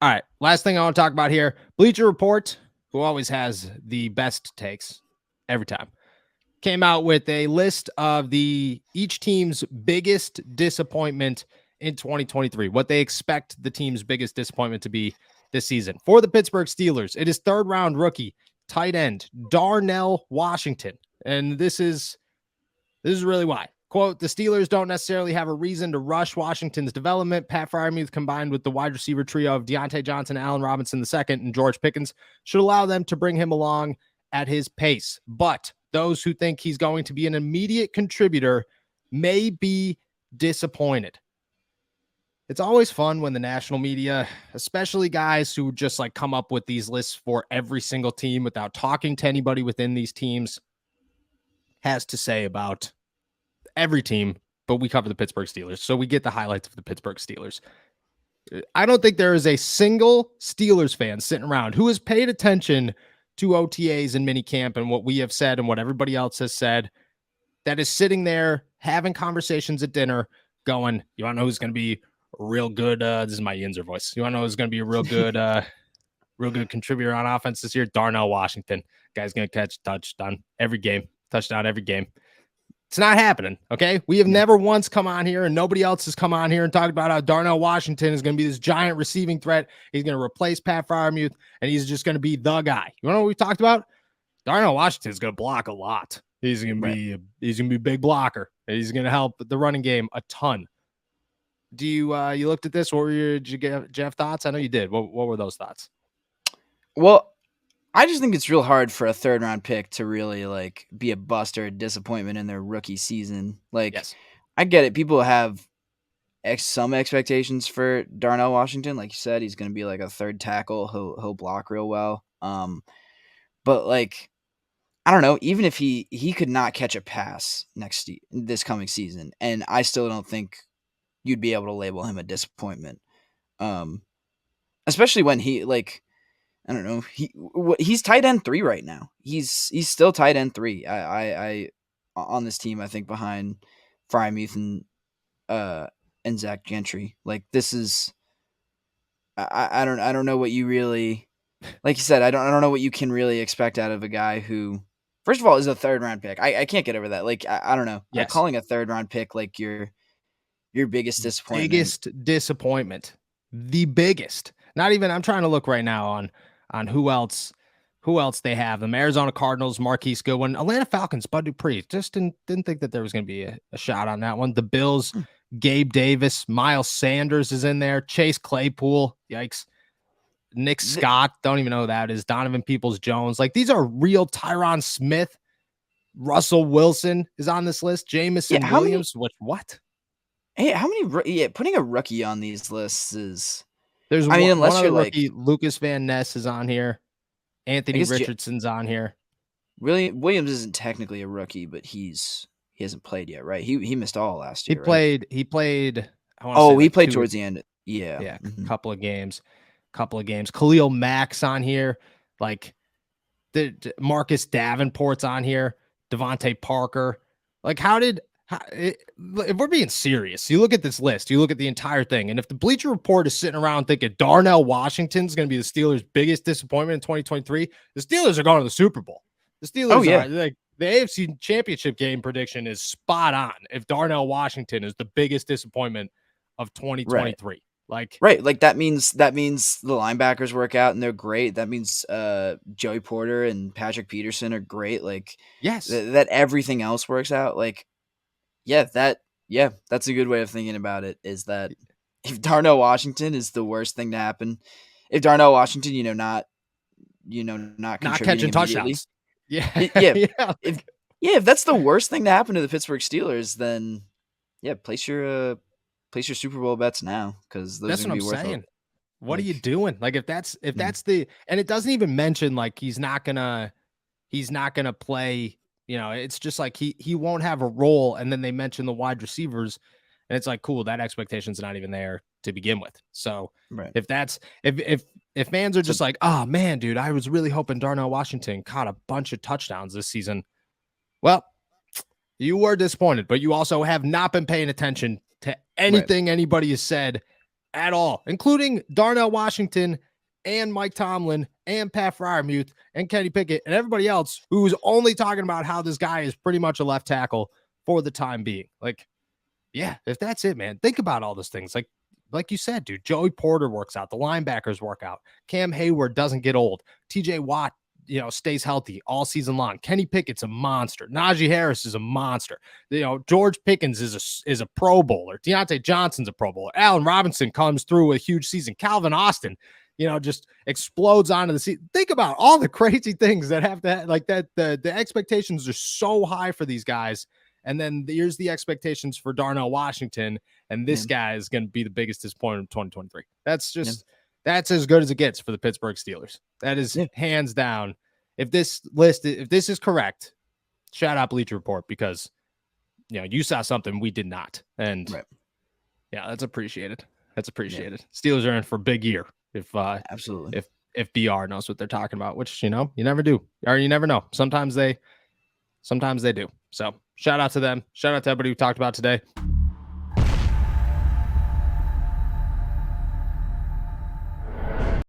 All right. Last thing I want to talk about here. Bleacher Report, who always has the best takes every time, came out with a list of each team's biggest disappointment in 2023, what they expect the team's biggest disappointment to be this season. For the Pittsburgh Steelers, it is third-round rookie tight end Darnell Washington. And this is really why. Quote, the Steelers don't necessarily have a reason to rush Washington's development. Pat Freiermuth combined with the wide receiver trio of Deontay Johnson, Allen Robinson II, and George Pickens should allow them to bring him along at his pace. But those who think he's going to be an immediate contributor may be disappointed. It's always fun when the national media, especially guys who just like come up with these lists for every single team without talking to anybody within these teams, has to say about every team, but we cover the Pittsburgh Steelers, so we get the highlights of the Pittsburgh Steelers. I don't think there is a single Steelers fan sitting around who has paid attention to OTAs and minicamp and what we have said and what everybody else has said that is sitting there having conversations at dinner going, you want to know who's going to be real good? This is my Yinzer voice. You want to know who's going to be a real good contributor on offense this year? Darnell Washington. Guy's going to catch touchdown every game. It's not happening, okay? We have never once come on here, and nobody else has come on here and talked about how Darnell Washington is going to be this giant receiving threat. He's going to replace Pat Freiermuth, and he's just going to be the guy. You know what we talked about? Darnell Washington is going to block a lot. He's going to be a big blocker. He's going to help the running game a ton. Do you looked at this? What were did you have thoughts? I know you did. What were those thoughts? Well, I just think it's real hard for a third-round pick to really like be a bust or a disappointment in their rookie season. Like, yes. I get it. People have some expectations for Darnell Washington. Like you said, he's going to be like a third tackle. He'll block real well. But like, I don't know. Even if he could not catch a pass this coming season, and I still don't think you'd be able to label him a disappointment. Especially when he like. I don't know. He's tight end 3 right now. He's still tight end 3. I on this team, I think behind Freiermuth and Zach Gentry. Like this is, I don't know what you really, like you said, I don't know what you can really expect out of a guy who, first of all, is a third round pick. I can't get over that. Like I don't know. Yes. Calling a third round pick like your biggest disappointment. The biggest. Not even. I'm trying to look right now on who else they have. The Arizona Cardinals, Marquise Goodwin, Atlanta Falcons, Bud Dupree. Just didn't think that there was going to be a shot on that one. The Bills, Gabe Davis, Miles Sanders is in there. Chase Claypool, yikes. Nick Scott, don't even know who that is. Donovan Peoples-Jones. Like, these are real. Tyron Smith. Russell Wilson is on this list. Jamison Williams. What? Hey, how many? Yeah, putting a rookie on these lists is... There's unless one you're rookie, like Lucas Van Ness is on here. Anthony Richardson's on here. Williams isn't technically a rookie, but he hasn't played yet, right? He missed all last year. He played. He played towards the end. Yeah, mm-hmm. couple of games. Khalil Mack's on here. Like the Marcus Davenport's on here. Devontae Parker. Like if we're being serious, you look at this list, you look at the entire thing, and if the Bleacher Report is sitting around thinking Darnell Washington's going to be the Steelers' biggest disappointment in 2023, the Steelers are going to the Super Bowl. The Steelers are like the AFC Championship game prediction is spot on. If Darnell Washington is the biggest disappointment of 2023, like that means the linebackers work out and they're great. That means Joey Porter and Patrick Peterson are great. Like yes, that everything else works out. Like. That's a good way of thinking about it, is that if Darnell Washington is the worst thing to happen, if Darnell Washington, not catching touchdowns. If that's the worst thing to happen to the Pittsburgh Steelers, then place your Super Bowl bets now, because that's what I'm saying. What are you doing? Like if that's the, and it doesn't even mention like he's not gonna play. It's just like he won't have a role, and then they mention the wide receivers, and it's like, cool, that expectation's not even there to begin with. So if fans are just like, oh man, dude, I was really hoping Darnell Washington caught a bunch of touchdowns this season. Well, you were disappointed, but you also have not been paying attention to anything anybody has said at all, including Darnell Washington and Mike Tomlin and Pat Freiermuth and Kenny Pickett and everybody else who's only talking about how this guy is pretty much a left tackle for the time being. Like, yeah, if that's it, man, think about all those things. Like you said, dude, Joey Porter works out. The linebackers work out. Cam Hayward doesn't get old. TJ Watt, stays healthy all season long. Kenny Pickett's a monster. Najee Harris is a monster. George Pickens is a Pro Bowler. Deontay Johnson's a Pro Bowler. Allen Robinson comes through a huge season. Calvin Austin, just explodes onto the season. Think about all the crazy things that have to, like that. The expectations are so high for these guys. And then here's the expectations for Darnell Washington. And this guy is going to be the biggest disappointment of 2023. That's just, that's as good as it gets for the Pittsburgh Steelers. That is hands down. If this is correct, shout out Bleacher Report, because, you saw something we did not. And yeah, that's appreciated. That's appreciated. Steelers are in for a big year. Absolutely. If BR knows what they're talking about, which, you never do, or you never know. Sometimes they do. So shout out to them. Shout out to everybody we talked about today.